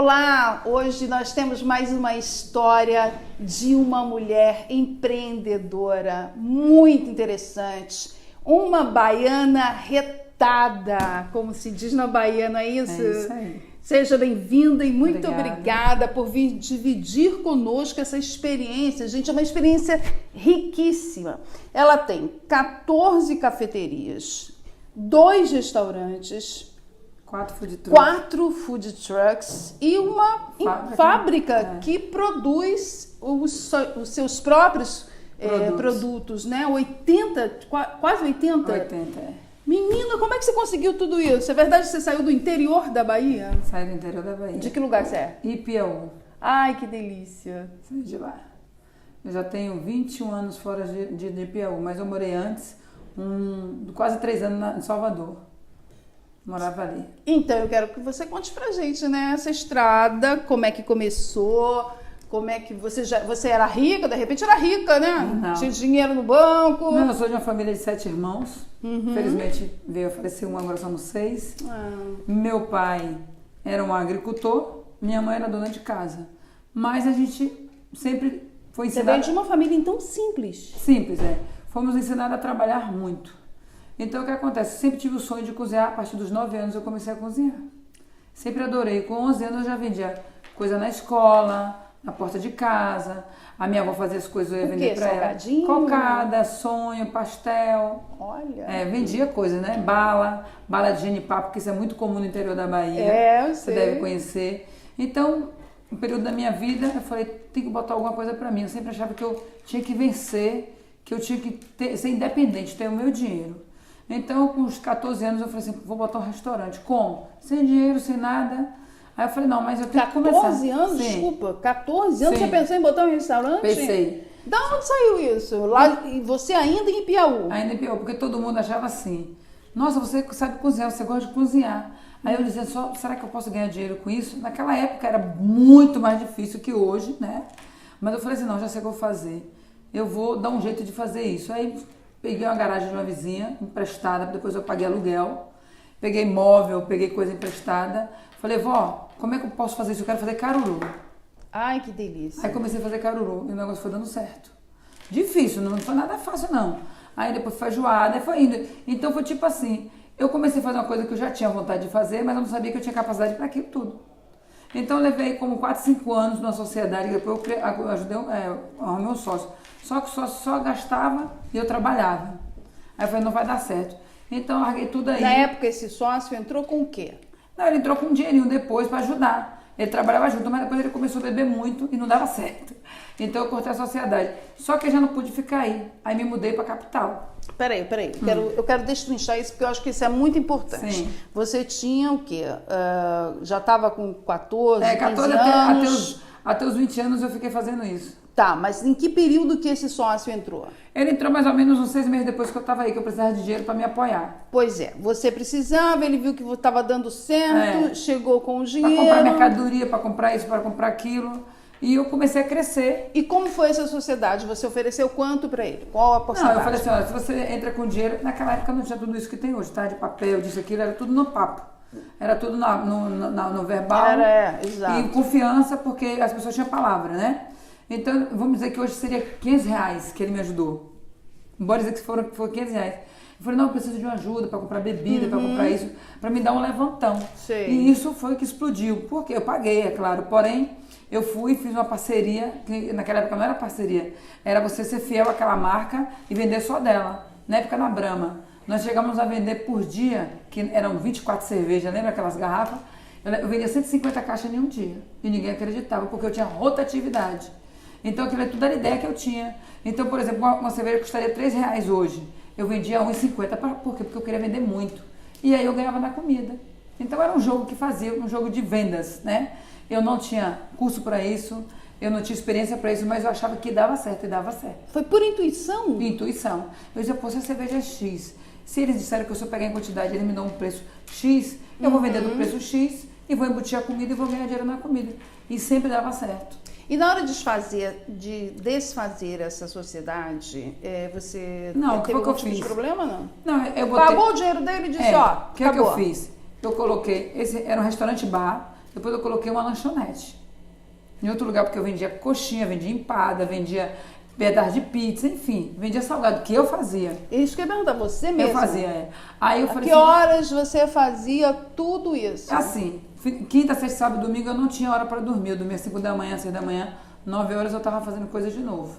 Olá, hoje nós temos mais uma história de uma mulher empreendedora muito interessante, uma baiana retada, como se diz na Bahia, não é isso? É isso aí. Seja bem-vinda e muito obrigada por vir dividir conosco essa experiência. Gente, é uma experiência riquíssima. Ela tem 14 cafeterias, 2 restaurantes, 4 food trucks e uma fábrica que produz os seus próprios produtos, né? 80, quase 80? 80, é. Menina, como é que você conseguiu tudo isso? É verdade que você saiu do interior da Bahia? Saí do interior da Bahia. De que lugar você é? Ipiaú. Ai, que delícia. Saí de lá. Eu já tenho 21 anos fora de Ipiaú, mas eu morei antes, quase 3 anos em Salvador. Morava ali. Então, eu quero que você conte pra gente, né, essa estrada, como é que começou, como é que você era rica, de repente era rica, né? Não. Tinha dinheiro no banco. Não, eu sou de uma família de 7 irmãos. Infelizmente veio a falecer um, agora somos 6. Meu pai era um agricultor, minha mãe era dona de casa. Mas a gente sempre foi ensinada... Você veio de uma família então simples. Simples, é. Fomos ensinados a trabalhar muito. Então, o que acontece? Eu sempre tive o sonho de cozinhar. A partir dos 9 anos eu comecei a cozinhar. Sempre adorei. Com 11 anos eu já vendia coisa na escola, na porta de casa. A minha avó fazia as coisas, eu ia vender pra ela. Cocada, sonho, pastel. Olha. Vendia coisa, né? Bala de genipapo, porque isso é muito comum no interior da Bahia. Eu sei. Você deve conhecer. Então, no período da minha vida, eu falei, tem que botar alguma coisa pra mim. Eu sempre achava que eu tinha que vencer, que eu tinha que ser independente, ter o meu dinheiro. Então, com os 14 anos, eu falei assim, vou botar um restaurante. Como? Sem dinheiro, sem nada. Aí eu falei, não, mas eu tenho que começar. 14 anos? Sim. Desculpa, 14 anos? Sim. Você pensou em botar um restaurante? Pensei. Da onde saiu isso? Lá, e você ainda em Ipiaú? Ainda em Ipiaú, porque todo mundo achava assim, nossa, você sabe cozinhar, você gosta de cozinhar. Aí eu dizia, será que eu posso ganhar dinheiro com isso? Naquela época era muito mais difícil que hoje, né? Mas eu falei assim, não, já sei o que eu vou fazer. Eu vou dar um jeito de fazer isso. Aí... peguei uma garagem de uma vizinha, emprestada, depois eu paguei aluguel. Peguei móvel, peguei coisa emprestada. Falei, vó, como é que eu posso fazer isso? Eu quero fazer caruru. Ai, que delícia. Aí comecei a fazer caruru e o negócio foi dando certo. Difícil, não foi nada fácil não. Aí depois feijoada, aí foi indo. Então foi tipo assim, eu comecei a fazer uma coisa que eu já tinha vontade de fazer, mas eu não sabia que eu tinha capacidade para aquilo tudo. Então eu levei como 4, 5 anos numa sociedade, depois eu ajudei, arrumei um sócio. Só que o sócio só gastava e eu trabalhava. Aí eu falei, não vai dar certo. Então eu larguei tudo aí. Na época esse sócio entrou com o quê? Não, ele entrou com um dinheirinho depois para ajudar. Ele trabalhava junto, mas depois ele começou a beber muito e não dava certo. Então eu cortei a sociedade. Só que eu já não pude ficar aí. Aí me mudei para a capital. Peraí. Eu quero destrinchar isso porque eu acho que isso é muito importante. Sim. Você tinha o quê? Já estava com 14, 14 15 anos? Até os 20 anos eu fiquei fazendo isso. Tá, mas em que período que esse sócio entrou? Ele entrou mais ou menos uns 6 meses depois que eu estava aí, que eu precisava de dinheiro para me apoiar. Pois é, você precisava, ele viu que estava dando certo, chegou com o dinheiro. Para comprar mercadoria, para comprar isso, para comprar aquilo. E eu comecei a crescer. E como foi essa sociedade? Você ofereceu quanto para ele? Qual a porcentagem? Não, eu falei assim, olha, se você entra com dinheiro... Naquela época não tinha tudo isso que tem hoje, tá? De papel, disso, aquilo, era tudo no papo. Era tudo no verbal. Exato. E confiança, porque as pessoas tinham palavra, né? Então, vamos dizer que hoje seria R$500 que ele me ajudou. Bora dizer que foi R$500. Eu falei, não, eu preciso de uma ajuda para comprar bebida, para comprar isso, para me dar um levantão. Sei. E isso foi o que explodiu. Porque eu paguei, é claro. Porém, eu fui e fiz uma parceria, que naquela época não era parceria, era você ser fiel àquela marca e vender só dela. Na época, na Brahma. Nós chegamos a vender por dia, que eram 24 cervejas, lembra aquelas garrafas? Eu vendia 150 caixas em um dia. E ninguém acreditava, porque eu tinha rotatividade. Então, aquilo tudo era ideia que eu tinha. Então, por exemplo, uma cerveja custaria R$3 hoje. Eu vendia R$1,50. Por quê? Porque eu queria vender muito. E aí eu ganhava na comida. Então, era um jogo que fazia, um jogo de vendas, né? Eu não tinha curso para isso, eu não tinha experiência para isso, mas eu achava que dava certo e dava certo. Foi por intuição? Intuição. Eu dizia, pô, se a cerveja é X, se eles disseram que eu, se eu pegar em quantidade, eles me dão um preço X, eu vou vender do preço X e vou embutir a comida e vou ganhar dinheiro na comida. E sempre dava certo. E na hora de desfazer essa sociedade, você não, teve algum tipo de problema, não? Não, eu botei... Pagou o dinheiro dele e disse, ó, o que é que eu fiz? Eu coloquei, esse era um restaurante bar, Depois eu coloquei uma lanchonete. Em outro lugar, porque eu vendia coxinha, vendia empada, vendia pedaço de pizza, enfim, vendia salgado, que eu fazia. Isso que eu ia perguntar, você mesmo? Eu fazia, é. Aí eu falei que horas você fazia tudo isso? Assim, quinta, sexta, sábado, domingo eu não tinha hora para dormir. Eu dormia 5 da manhã, 6 da manhã, 9 horas eu estava fazendo coisa de novo.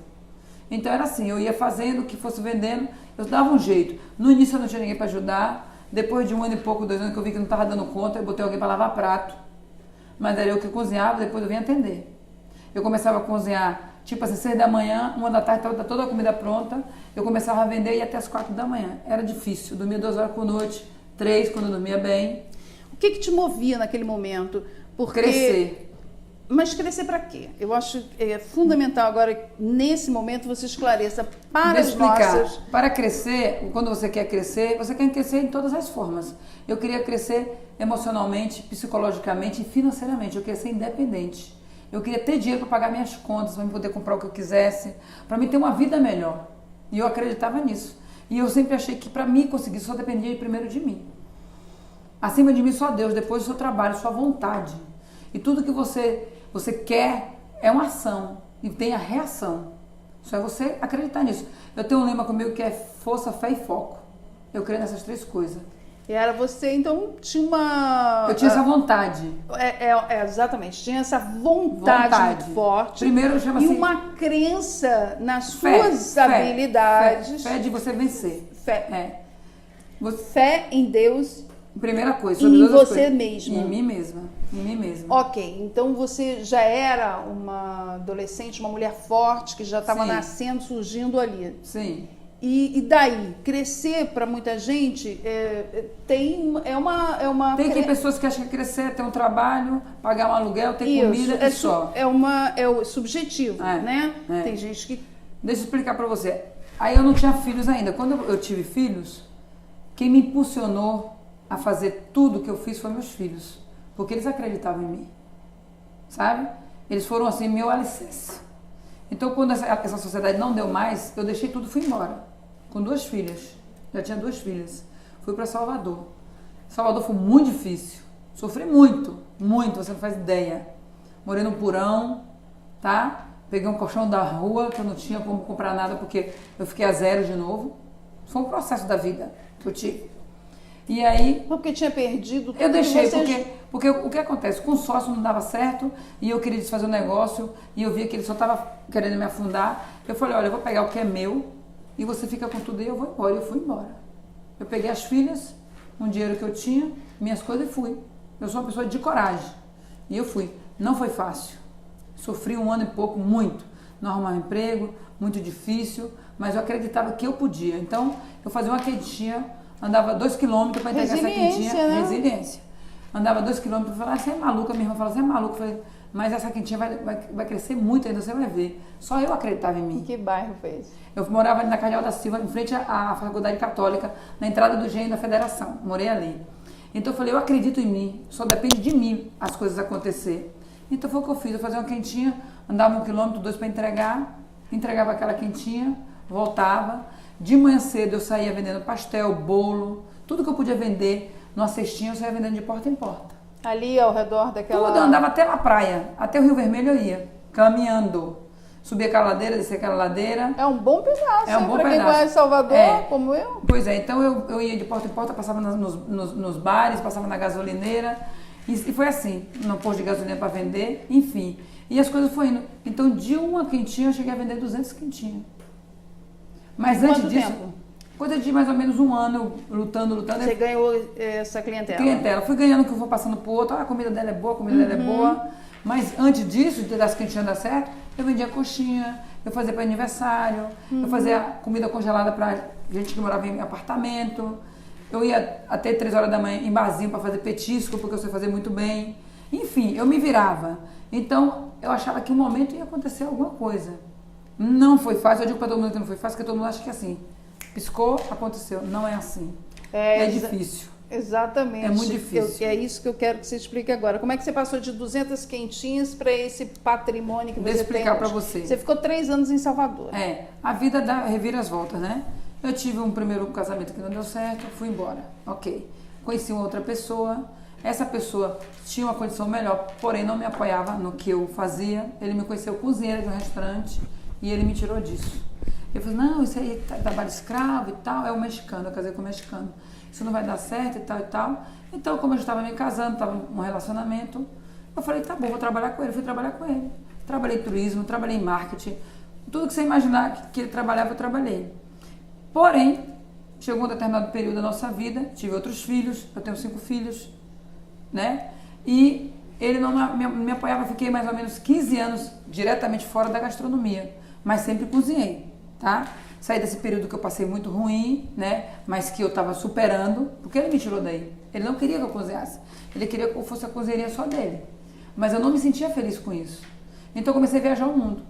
Então era assim, eu ia fazendo o que fosse vendendo, eu dava um jeito. No início eu não tinha ninguém para ajudar, depois de 1 ano e pouco, 2 anos que eu vi que não estava dando conta, eu botei alguém para lavar prato. Mas era eu que cozinhava, depois eu vinha atender. Eu começava a cozinhar, tipo assim, 6 da manhã, 1 da tarde, estava toda a comida pronta. Eu começava a vender e ia até as 4 da manhã. Era difícil, eu dormia 2 horas por noite, 3 quando eu dormia bem. O que te movia naquele momento? Porque... Crescer. Mas crescer para quê? Eu acho fundamental agora, nesse momento, você esclareça para as nossas... Para crescer, quando você quer crescer em todas as formas. Eu queria crescer emocionalmente, psicologicamente e financeiramente. Eu queria ser independente. Eu queria ter dinheiro para pagar minhas contas, para poder comprar o que eu quisesse, para mim ter uma vida melhor. E eu acreditava nisso. E eu sempre achei que para mim conseguir só dependia primeiro de mim. Acima de mim só Deus, depois o seu trabalho, sua vontade. E tudo que você quer é uma ação e tem a reação. Só é você acreditar nisso. Eu tenho um lema comigo que é força, fé e foco. Eu creio nessas 3 coisas. E era você, então, tinha uma... Eu tinha essa vontade. Exatamente. Tinha essa vontade muito forte. Primeiro chama-se... E uma crença nas suas habilidades. Fé de você vencer. Fé. Fé em Deus. Primeira coisa. E em você mesma. Em mim mesma. Em mim mesma. Ok. Então você já era uma adolescente, uma mulher forte, que já estava nascendo, surgindo ali. Sim. E daí, crescer para muita gente tem pessoas que acham que crescer é ter um trabalho, pagar um aluguel, ter comida e só. É subjetivo, né? Tem gente que... Deixa eu explicar para você. Aí eu não tinha filhos ainda. Quando eu tive filhos, quem me impulsionou a fazer tudo que eu fiz foi meus filhos. Porque eles acreditavam em mim. Sabe? Eles foram assim, meu alicerce. Então, quando essa sociedade não deu mais, eu deixei tudo e fui embora. Com 2 filhas. Já tinha 2 filhas. Fui para Salvador. Salvador foi muito difícil. Sofri muito, muito, você não faz ideia. Morei num porão, tá? Peguei um colchão da rua, que eu não tinha como comprar nada, porque eu fiquei a 0 de novo. Foi um processo da vida que eu tive. E aí... Porque tinha perdido tudo. Eu deixei, porque o que acontece? Com o sócio não dava certo, e eu queria desfazer o negócio, e eu via que ele só estava querendo me afundar. Eu falei, olha, eu vou pegar o que é meu, e você fica com tudo, e eu vou embora. Eu fui embora. Eu peguei as filhas, um dinheiro que eu tinha, minhas coisas, e fui. Eu sou uma pessoa de coragem. E eu fui. Não foi fácil. Sofri 1 ano e pouco, muito. Não arrumava emprego, muito difícil, mas eu acreditava que eu podia. Então, eu fazia uma quentinha, andava 2 quilômetros para entregar essa quentinha. Né? Resiliência. Andava 2 quilômetros e falava, você é maluca, minha irmã falava, você é maluca. Eu falei, mas essa quentinha vai crescer muito ainda, você vai ver. Só eu acreditava em mim. Que bairro foi esse? Eu morava ali na Cardeal da Silva, em frente à Faculdade Católica, na entrada do Engenho da Federação. Morei ali. Então eu falei, eu acredito em mim, só depende de mim as coisas acontecer. Então foi o que eu fiz, eu fazia uma quentinha, andava 1 quilômetro, 2 para entregar, entregava aquela quentinha, voltava. De manhã cedo eu saía vendendo pastel, bolo, tudo que eu podia vender numa cestinha, eu saía vendendo de porta em porta. Ali ao redor daquela... Tudo, eu andava até na praia, até o Rio Vermelho eu ia, caminhando. Subia aquela ladeira, descia aquela ladeira. É um bom pedaço, é um bom pra pedaço. Quem conhece Salvador, como eu. Pois é, então eu ia de porta em porta, passava nos bares, passava na gasolineira, e foi assim, no posto de gasolina para vender, enfim. E as coisas foram indo. Então, de uma quentinha, eu cheguei a vender 200 quentinhas. Mas antes disso, tempo? Coisa de mais ou menos 1 ano, lutando. Você ganhou essa clientela? Fui ganhando que eu vou passando pro outro, a comida dela é boa, a comida dela é boa. Mas antes disso, das quentinhas dar certo, eu vendia coxinha, eu fazia para aniversário, eu fazia comida congelada para gente que morava em apartamento. Eu ia até 3 horas da manhã em barzinho para fazer petisco, porque eu sei fazer muito bem. Enfim, eu me virava. Então, eu achava que um momento ia acontecer alguma coisa. Não foi fácil, eu digo para todo mundo que não foi fácil, porque todo mundo acha que é assim. Piscou, aconteceu. Não é assim. É difícil. Exatamente. É muito difícil. É isso que eu quero que você explique agora. Como é que você passou de 200 quentinhas para esse patrimônio que você tem? Vou explicar para você. Você ficou 3 anos em Salvador. A vida revira as voltas, né? Eu tive um primeiro casamento que não deu certo, fui embora. Ok. Conheci uma outra pessoa, Essa pessoa tinha uma condição melhor, porém não me apoiava no que eu fazia. Ele me conheceu cozinheira de um restaurante e ele me tirou disso. Eu falei, não, isso aí é trabalho escravo e tal, é um mexicano, eu casei com um mexicano. Isso não vai dar certo e tal e tal. Então, como eu já estava me casando, estava num relacionamento, eu falei, tá bom, vou trabalhar com ele. Fui trabalhar com ele. Trabalhei em turismo, trabalhei em marketing. Tudo que você imaginar que ele trabalhava, eu trabalhei. Porém, chegou um determinado período da nossa vida, tive outros filhos, eu tenho 5 filhos, né? E ele não me apoiava, fiquei mais ou menos 15 anos diretamente fora da gastronomia, mas sempre cozinhei, tá? Saí desse período que eu passei muito ruim, né? Mas que eu estava superando, porque ele me tirou daí. Ele não queria que eu cozinhasse, ele queria que eu fosse a cozinharia só dele. Mas eu não me sentia feliz com isso. Então eu comecei a viajar o mundo,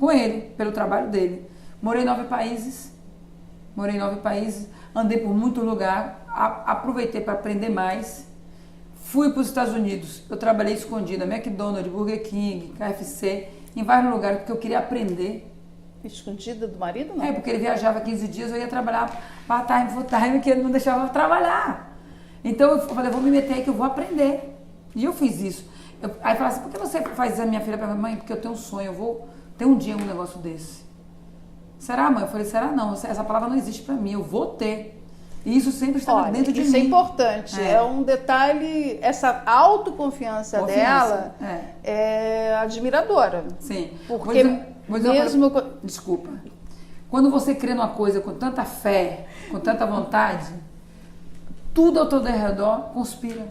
com ele, pelo trabalho dele. Morei em 9 países, andei por muito lugar, aproveitei para aprender mais. Fui para os Estados Unidos, eu trabalhei escondida, McDonald's, Burger King, KFC, em vários lugares, porque eu queria aprender. Escondida do marido, não? É, porque ele viajava 15 dias, eu ia trabalhar part-time, full-time, que ele não deixava eu trabalhar. Então eu falei, vou me meter aí que eu vou aprender. E eu fiz isso. Aí falava assim, por que você faz isso? A minha filha para mãe, porque eu tenho um sonho, eu vou ter um dia um negócio desse. Será, mãe? Eu falei, será não, essa palavra não existe para mim, eu vou ter. E isso sempre estava dentro de mim. Isso é importante, é um detalhe, essa autoconfiança dela é admiradora. Sim. Porque mesmo... Desculpa. Quando você crê numa coisa com tanta fé, com tanta vontade, tudo ao teu redor conspira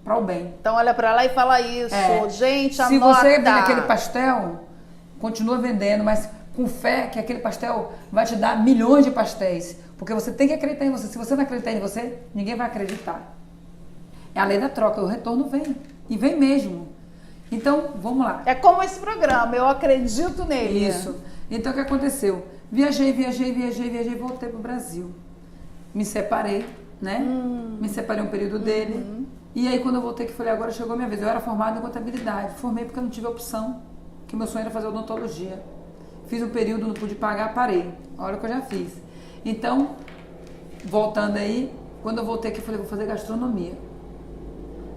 para o bem. Então olha para lá e fala isso. Gente, se anota. Se você vende aquele pastel, continua vendendo, mas com fé que aquele pastel vai te dar milhões de pastéis. Porque você tem que acreditar em você. Se você não acreditar em você, ninguém vai acreditar. É a lei da troca, o retorno vem. E vem mesmo. Então, vamos lá. É como esse programa, eu acredito nele. Isso. Então, o que aconteceu? Viajei, voltei pro Brasil. Me separei, né? Me separei um período dele. E aí, quando eu voltei, que falei, agora chegou a minha vez. Eu era formada em contabilidade. Formei porque eu não tive opção. Que meu sonho era fazer odontologia. Fiz um período, não pude pagar, parei. Olha o que eu já fiz. Então, voltando aí, quando eu voltei aqui, eu falei, vou fazer gastronomia.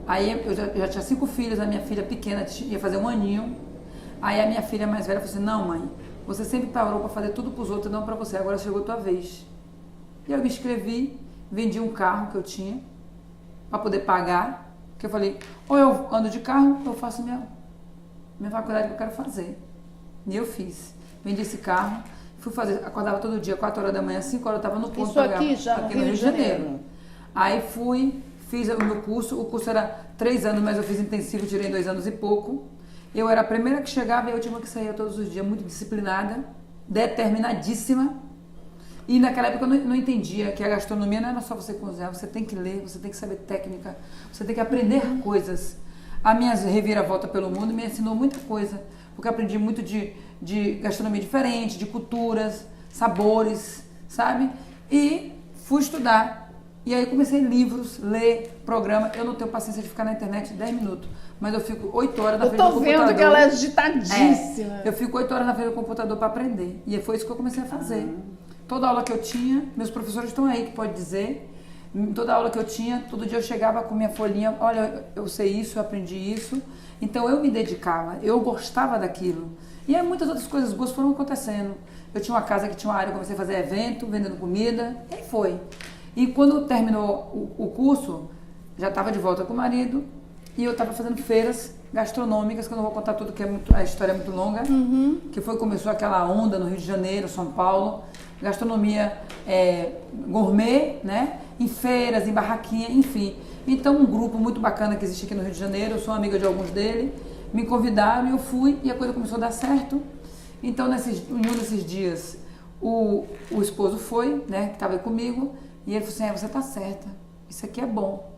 Aí eu já tinha 5 filhos, a minha filha pequena ia fazer 1 aninho. Aí a minha filha mais velha falou assim, não, mãe, você sempre parou para fazer tudo para os outros, não para você, agora chegou a tua vez. E eu me inscrevi, vendi um carro que eu tinha, para poder pagar, porque eu falei, ou eu ando de carro, ou eu faço minha faculdade que eu quero fazer. E eu fiz. Vendi esse carro, fui fazer, acordava todo dia, 4 horas da manhã, 5 horas eu estava no ponto. Isso aqui já no Rio de Janeiro. Aí fui, fiz o meu curso, o curso era 3 anos, mas eu fiz intensivo, tirei 2 anos e pouco. Eu era a primeira que chegava e a última que saía todos os dias, muito disciplinada, determinadíssima. E naquela época eu não entendia que a gastronomia não era só você cozinhar, você tem que ler, você tem que saber técnica, você tem que aprender coisas. A minha reviravolta pelo mundo me ensinou muita coisa, porque eu aprendi muito de gastronomia diferente, de culturas, sabores, sabe? E fui estudar. E aí comecei livros, ler, programa. Eu não tenho paciência de ficar na internet 10 minutos, mas eu fico 8 horas na frente do computador. Eu tô vendo que ela é agitadíssima. Eu fico 8 horas na frente do computador para aprender. E foi isso que eu comecei a fazer. Toda aula que eu tinha, meus professores estão aí, que pode dizer, toda aula que eu tinha, todo dia eu chegava com minha folhinha, olha, eu sei isso, eu aprendi isso. Então eu me dedicava, eu gostava daquilo. E aí muitas outras coisas boas foram acontecendo. Eu tinha uma casa que tinha uma área, eu comecei a fazer evento, vendendo comida, e aí foi. E quando terminou o curso, já estava de volta com o marido, e eu estava fazendo feiras gastronômicas, que eu não vou contar tudo, que a história é muito longa, que foi, começou aquela onda no Rio de Janeiro, São Paulo, gastronomia gourmet, né? Em feiras, em barraquinha, enfim. Então, um grupo muito bacana que existe aqui no Rio de Janeiro, eu sou amiga de alguns deles, me convidaram e eu fui, e a coisa começou a dar certo. Então, em um desses dias, o esposo foi, né, que estava aí comigo, e ele falou assim, você tá certa, isso aqui é bom.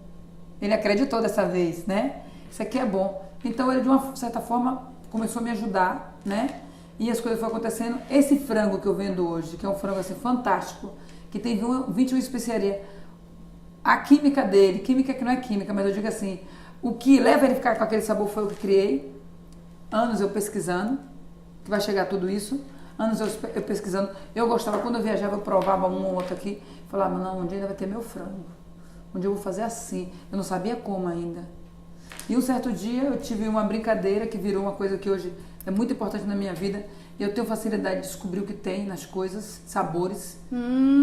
Ele acreditou dessa vez, né? Isso aqui é bom. Então, ele, de uma certa forma, começou a me ajudar, né? E as coisas foram acontecendo. Esse frango que eu vendo hoje, que é um frango assim fantástico, que tem 21 especiarias, a química dele, química que não é química, mas eu digo assim, o que leva ele a ficar com aquele sabor foi o que criei, anos eu pesquisando, que vai chegar tudo isso, anos eu pesquisando. Eu gostava, quando eu viajava, eu provava um ou outro aqui, falava, não, um dia ainda vai ter meu frango, um dia eu vou fazer assim. Eu não sabia como ainda. E um certo dia eu tive uma brincadeira que virou uma coisa que hoje é muito importante na minha vida. Eu tenho facilidade de descobrir o que tem nas coisas, sabores.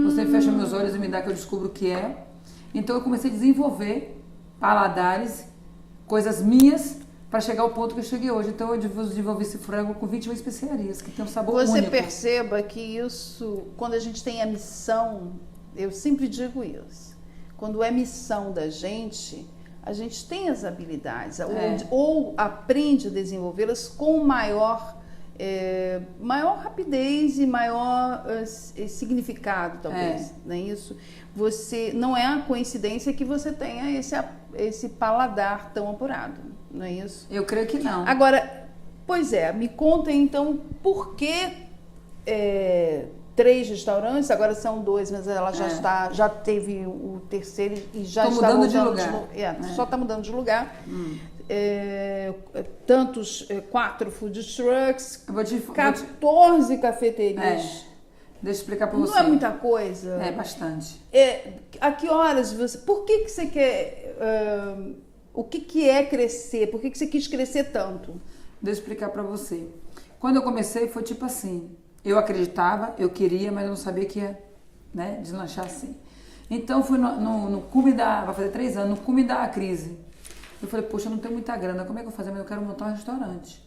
Você fecha meus olhos e me dá que eu descubro o que é. Então eu comecei a desenvolver paladares, coisas minhas, para chegar ao ponto que eu cheguei hoje. Então eu desenvolvi esse frango com 21 especiarias, que tem um sabor único. Você perceba que isso, quando a gente tem a missão, eu sempre digo isso, quando é missão da gente, a gente tem as habilidades, ou aprende a desenvolvê-las com maior rapidez e maior significado, talvez, não é isso? Você, não é a coincidência que você tenha esse paladar tão apurado, não é isso? Eu creio que não. Agora, pois é, me conta então por que 3 restaurantes, agora são 2, mas ela já teve o terceiro e já está mudando voltando de lugar. Só está mudando de lugar. 4 food trucks, 14 cafeterias. Deixa eu explicar para você. Não é muita coisa? É bastante. A que horas você... Por que você quer... o que é crescer? Por que você quis crescer tanto? Deixa eu explicar para você. Quando eu comecei foi tipo assim, eu acreditava, eu queria, mas eu não sabia que ia deslanchar assim. Então fui no cume vai fazer 3 anos, no cume da crise. Eu falei, poxa, eu não tenho muita grana, como é que eu vou fazer? Mas eu quero montar um restaurante.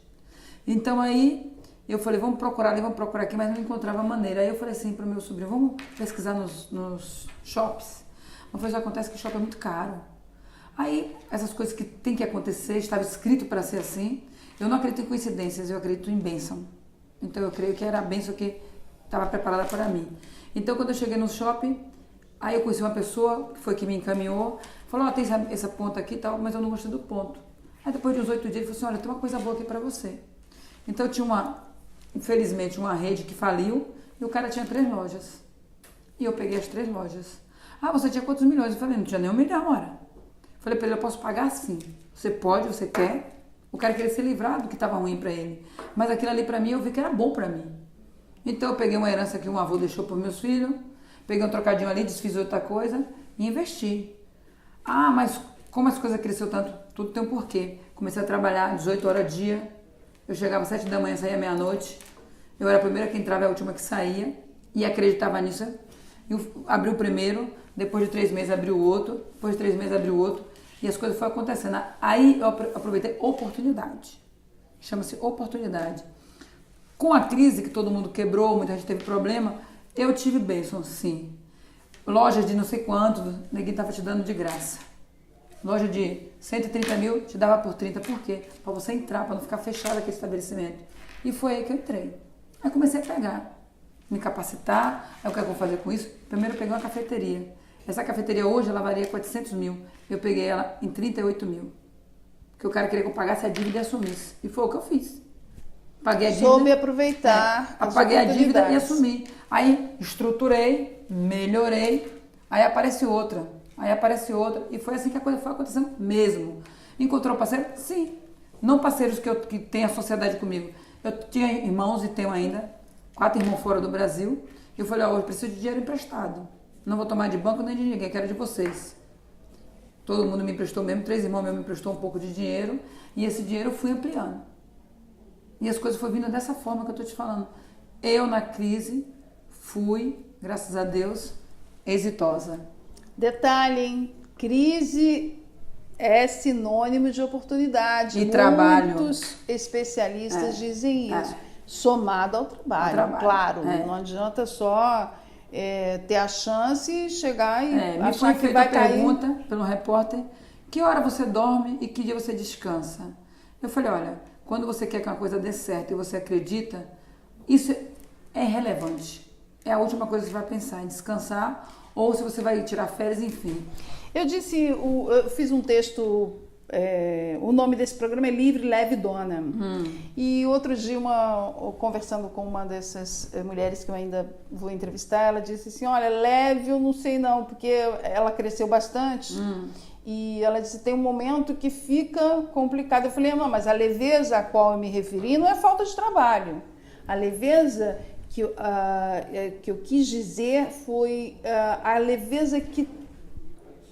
Então aí eu falei, vamos procurar ali, vamos procurar aqui, mas não encontrava maneira. Aí eu falei assim para o meu sobrinho, vamos pesquisar nos shops. Eu falei, já acontece que shopping é muito caro. Aí essas coisas que tem que acontecer, estava escrito para ser assim. Eu não acredito em coincidências, eu acredito em bênção. Então eu creio que era a bênção que estava preparada para mim. Então quando eu cheguei no shopping, aí eu conheci uma pessoa, que foi que me encaminhou, falou, tem essa ponta aqui e tal, mas eu não gostei do ponto. Aí depois de uns 8 dias, ele falou assim, olha, tem uma coisa boa aqui para você. Então eu tinha infelizmente, uma rede que faliu e o cara tinha 3 lojas. E eu peguei as 3 lojas. Ah, você tinha quantos milhões? Eu falei, não tinha nem 1 milhão, ora. Falei para ele, eu posso pagar sim. Você pode, você quer. O cara queria se livrar do que estava ruim para ele. Mas aquilo ali para mim, eu vi que era bom para mim. Então eu peguei uma herança que um avô deixou para meus filhos, peguei um trocadinho ali, desfiz outra coisa e investi. Ah, mas como as coisas cresceu tanto, tudo tem um porquê. Comecei a trabalhar 18 horas dia, eu chegava às 7 da manhã, saía meia-noite. Eu era a primeira que entrava e a última que saía e acreditava nisso. Eu abri o primeiro, depois de 3 meses abri o outro, depois de 3 meses abri o outro e as coisas foram acontecendo. Aí eu aproveitei oportunidade. Chama-se oportunidade. Com a crise que todo mundo quebrou, muita gente teve problema, eu tive bênção, sim. Lojas de não sei quanto, ninguém estava te dando de graça. Loja de 130 mil, te dava por 30. Por quê? Para você entrar, para não ficar fechado aquele estabelecimento. E foi aí que eu entrei. Aí comecei a pegar, me capacitar. Aí o que eu vou fazer com isso? Primeiro eu peguei uma cafeteria. Essa cafeteria hoje, ela valia 400 mil. Eu peguei ela em 38 mil. Porque o cara queria que eu pagasse a dívida e assumisse. E foi o que eu fiz. Paguei a dívida. Soube aproveitar. Paguei a dívida e assumi. Aí estruturei, melhorei. Aí aparece outra. E foi assim que a coisa foi acontecendo mesmo. Encontrou parceiro? Sim. Não parceiros que têm a sociedade comigo. Eu tinha irmãos e tenho ainda. 4 irmãos fora do Brasil. E eu falei, hoje preciso de dinheiro emprestado. Não vou tomar de banco nem de ninguém, quero de vocês. Todo mundo me emprestou mesmo, 3 irmãos meus me emprestou um pouco de dinheiro. E esse dinheiro eu fui ampliando. E as coisas foram vindo dessa forma que eu estou te falando. Eu, na crise, fui, graças a Deus, exitosa. Detalhe, hein? Crise é sinônimo de oportunidade. E trabalho. Muitos especialistas dizem isso. Somado ao trabalho. Claro, não adianta só ter a chance e chegar e achar que vai cair. Pergunta pelo repórter, que hora você dorme e que dia você descansa? Eu falei, olha, quando você quer que uma coisa dê certo e você acredita, isso é irrelevante. É a última coisa que você vai pensar, em descansar ou se você vai tirar férias, enfim. Eu fiz um texto, o nome desse programa é Livre, Leve, Dona. E outro dia, conversando com uma dessas mulheres que eu ainda vou entrevistar, ela disse assim, olha, leve eu não sei não, porque ela cresceu bastante. E ela disse, tem um momento que fica complicado. Eu falei, não, mas a leveza a qual eu me referi não é falta de trabalho. A leveza que eu quis dizer foi a leveza que,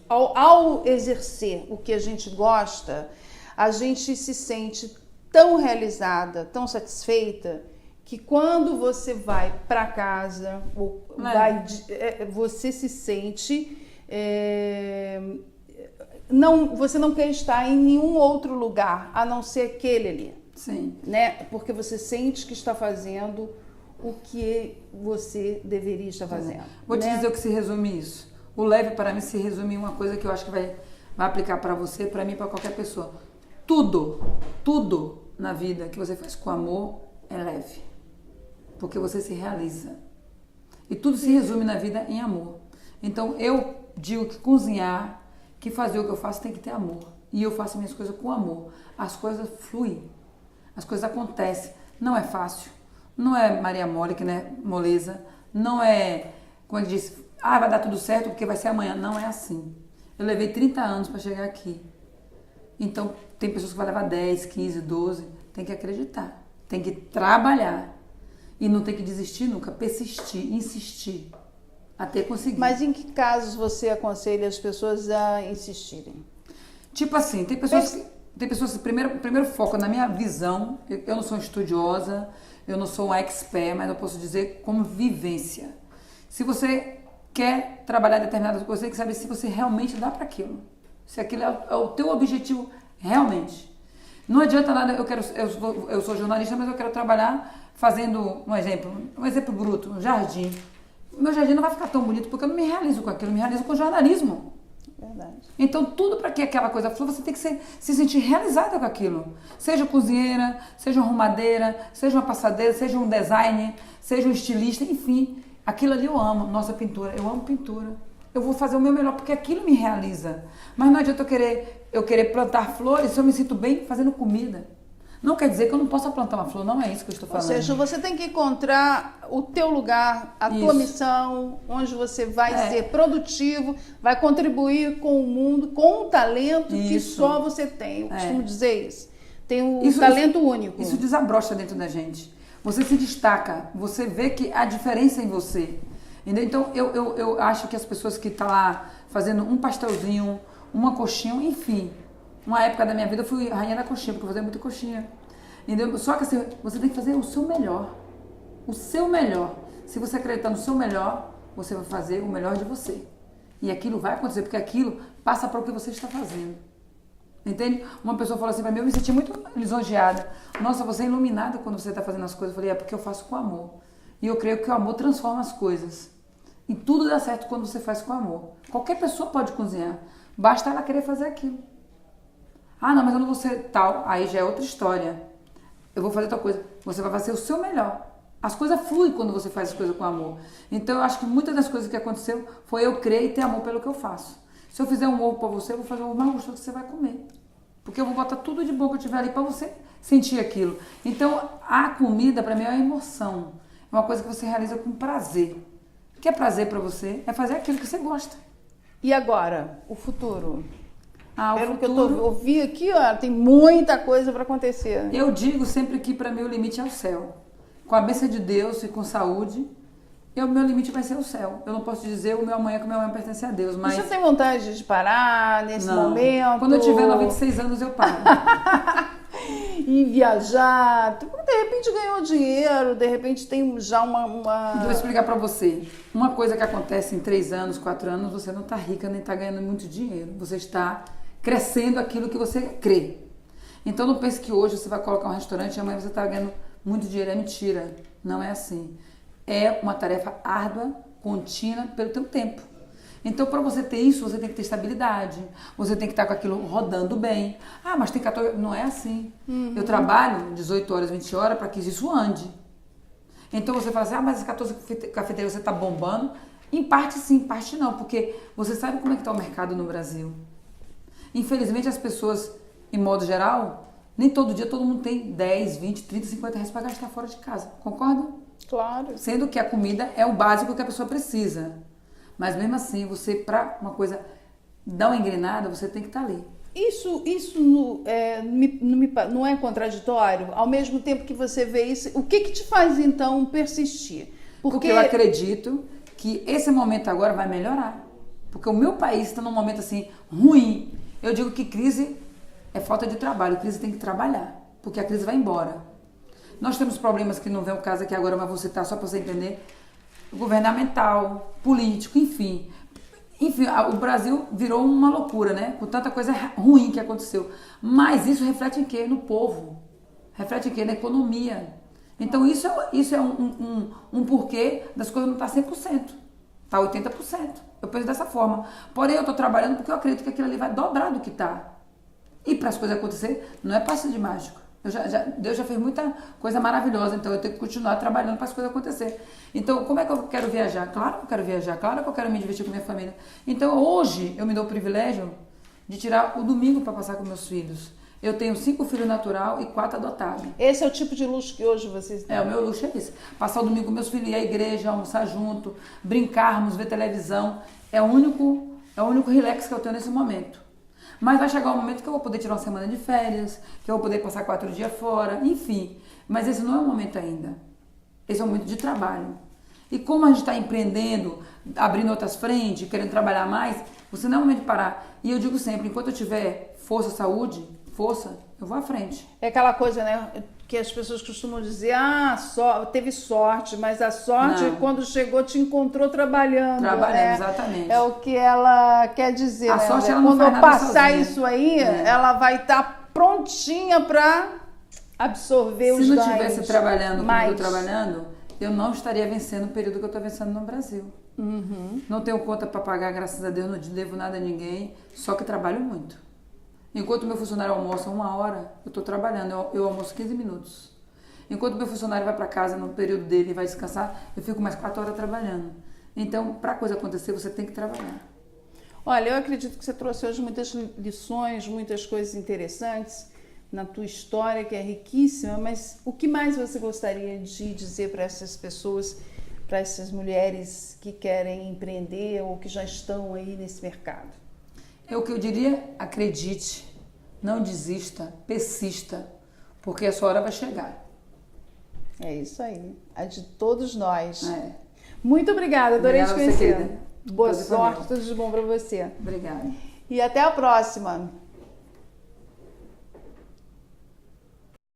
ao exercer o que a gente gosta, a gente se sente tão realizada, tão satisfeita, que quando você vai para casa, você se sente... você não quer estar em nenhum outro lugar, a não ser aquele ali. Sim. Né? Porque você sente que está fazendo o que você deveria estar fazendo. Vou te dizer o que se resume isso. O leve, para mim, se resume em uma coisa que eu acho que vai aplicar para você, para mim, para qualquer pessoa. Tudo na vida que você faz com amor é leve. Porque você se realiza. E tudo se resume na vida em amor. Então, eu digo que cozinhar, que fazer o que eu faço tem que ter amor. E eu faço minhas coisas com amor. As coisas fluem. As coisas acontecem. Não é fácil. Não é Maria Mole, que não é moleza. Não é, como ele disse, vai dar tudo certo porque vai ser amanhã. Não é assim. Eu levei 30 anos para chegar aqui. Então, tem pessoas que vão levar 10, 15, 12. Tem que acreditar. Tem que trabalhar. E não tem que desistir nunca. Persistir, insistir. Até conseguir. Mas em que casos você aconselha as pessoas a insistirem? Tipo assim, tem pessoas que primeiro foco na minha visão. Eu não sou estudiosa, eu não sou uma expert, mas eu posso dizer como vivência. Se você quer trabalhar determinadas coisas, você tem que saber se você realmente dá para aquilo. Se aquilo é o teu objetivo realmente. Não adianta nada, eu sou jornalista, mas eu quero trabalhar fazendo um exemplo bruto, um jardim. O meu jardim não vai ficar tão bonito porque eu não me realizo com aquilo, eu me realizo com o jornalismo. Verdade. Então, tudo para que aquela coisa flua, você tem que se sentir realizada com aquilo. Seja cozinheira, seja arrumadeira, seja uma passadeira, seja um designer, seja um estilista, enfim. Aquilo ali eu amo. Nossa, pintura. Eu amo pintura. Eu vou fazer o meu melhor porque aquilo me realiza. Mas não adianta eu querer plantar flores se eu me sinto bem fazendo comida. Não quer dizer que eu não possa plantar uma flor, não é isso que eu estou falando. Ou seja, você tem que encontrar o teu lugar, a tua missão, onde você vai ser produtivo, vai contribuir com o mundo, com um talento que só você tem. Eu costumo dizer isso. Tem um talento único. Isso desabrocha dentro da gente. Você se destaca, você vê que há diferença em você. Entendeu? Então, eu acho que as pessoas que estão lá fazendo um pastelzinho, uma coxinha, enfim... Uma época da minha vida eu fui rainha da coxinha, porque eu fazia muita coxinha. Entendeu? Só que assim, você tem que fazer o seu melhor. O seu melhor. Se você acreditar no seu melhor, você vai fazer o melhor de você. E aquilo vai acontecer, porque aquilo passa para o que você está fazendo. Entende? Uma pessoa falou assim para mim, eu me senti muito lisonjeada. Nossa, você é iluminada quando você está fazendo as coisas. Eu falei, é porque eu faço com amor. E eu creio que o amor transforma as coisas. E tudo dá certo quando você faz com amor. Qualquer pessoa pode cozinhar. Basta ela querer fazer aquilo. Não, mas eu não vou ser tal. Aí já é outra história. Eu vou fazer tal coisa. Você vai fazer o seu melhor. As coisas fluem quando você faz as coisas com amor. Então, eu acho que muitas das coisas que aconteceu foi eu crer e ter amor pelo que eu faço. Se eu fizer um ovo pra você, eu vou fazer o ovo mais gostoso que você vai comer. Porque eu vou botar tudo de bom que eu tiver ali pra você sentir aquilo. Então, a comida, pra mim, é uma emoção. É uma coisa que você realiza com prazer. O que é prazer pra você? É fazer aquilo que você gosta. E agora, o futuro? Pelo que eu ouvi aqui, tem muita coisa para acontecer. Eu digo sempre que para mim o limite é o céu. Com a bênção de Deus e com saúde, o meu limite vai ser o céu. Eu não posso dizer o meu amanhã que o meu amanhã pertence a Deus, mas... Você tem vontade de parar nesse momento? Quando eu tiver 96 anos eu paro. E viajar, de repente ganhou dinheiro, de repente tem já uma... Vou explicar pra você. Uma coisa que acontece em 3 anos, 4 anos, você não tá rica nem tá ganhando muito dinheiro. Você está crescendo aquilo que você crê. Então não pense que hoje você vai colocar um restaurante e amanhã você tá ganhando muito dinheiro. É mentira. Não é assim. É uma tarefa árdua, contínua, pelo teu tempo. Então, para você ter isso, você tem que ter estabilidade. Você tem que estar com aquilo rodando bem. Mas tem 14... Não é assim. Eu trabalho 18 horas, 20 horas para que isso ande. Então, você fala assim, mas as 14 cafeterias você está bombando. Em parte sim, em parte não. Porque você sabe como é que está o mercado no Brasil. Infelizmente, as pessoas, em modo geral, nem todo dia todo mundo tem 10, 20, 30, 50 reais para gastar fora de casa. Concorda? Claro. Sendo que a comida é o básico que a pessoa precisa. Mas mesmo assim, você, para uma coisa dar uma engrenada, você tem que estar ali. Isso não é contraditório? Ao mesmo tempo que você vê isso, o que te faz então persistir? Porque eu acredito que esse momento agora vai melhorar. Porque o meu país está num momento assim ruim. Eu digo que crise é falta de trabalho. A crise tem que trabalhar, porque a crise vai embora. Nós temos problemas que não vem o caso aqui agora, mas vou citar só para você entender. Governamental, político, enfim. Enfim, o Brasil virou uma loucura, né? Com tanta coisa ruim que aconteceu. Mas isso reflete em quê? No povo. Reflete em quê? Na economia. Então isso é um porquê das coisas não estar 100%. Está 80%. Eu penso dessa forma. Porém, eu estou trabalhando porque eu acredito que aquilo ali vai dobrar do que está. E para as coisas acontecer, não é passe de mágico. Deus já fez muita coisa maravilhosa, então eu tenho que continuar trabalhando para as coisas acontecer. Então, como é que eu quero viajar? Claro que eu quero viajar, claro que eu quero me divertir com minha família. Então, hoje, eu me dou o privilégio de tirar o domingo para passar com meus filhos. Eu tenho 5 filhos natural e 4 adotados. Esse é o tipo de luxo que hoje vocês têm? O meu luxo é esse. Passar o domingo com meus filhos, ir à igreja, almoçar junto, brincarmos, ver televisão. É o único relax que eu tenho nesse momento. Mas vai chegar um momento que eu vou poder tirar uma semana de férias, que eu vou poder passar 4 dias fora, enfim. Mas esse não é o momento ainda. Esse é o momento de trabalho. E como a gente está empreendendo, abrindo outras frentes, querendo trabalhar mais, você não é o momento de parar. E eu digo sempre, enquanto eu tiver saúde, força, eu vou à frente. É aquela coisa, né, que as pessoas costumam dizer, teve sorte, mas a sorte, quando chegou, te encontrou trabalhando. Né? Exatamente. É o que ela quer dizer, a né? sorte, ela não quando faz eu nada passar sozinha. isso aí, ela vai estar prontinha para absorver os ganhos. Se não estivesse trabalhando como eu estou trabalhando, eu não estaria vencendo o período que eu estou vencendo no Brasil. Uhum. Não tenho conta para pagar, graças a Deus, não devo nada a ninguém, só que trabalho muito. Enquanto o meu funcionário almoça 1 hora, eu estou trabalhando, eu almoço 15 minutos. Enquanto o meu funcionário vai para casa no período dele e vai descansar, eu fico mais 4 horas trabalhando. Então, para a coisa acontecer, você tem que trabalhar. Olha, eu acredito que você trouxe hoje muitas lições, muitas coisas interessantes na tua história, que é riquíssima, mas o que mais você gostaria de dizer para essas pessoas, para essas mulheres que querem empreender ou que já estão aí nesse mercado? O que eu diria, acredite, não desista, persista, porque a sua hora vai chegar. É isso aí, a de todos nós. Muito obrigada, adorei te Obrigada conhecer. você, querida. Boa sorte, tudo de bom para você. Obrigada. E até a próxima.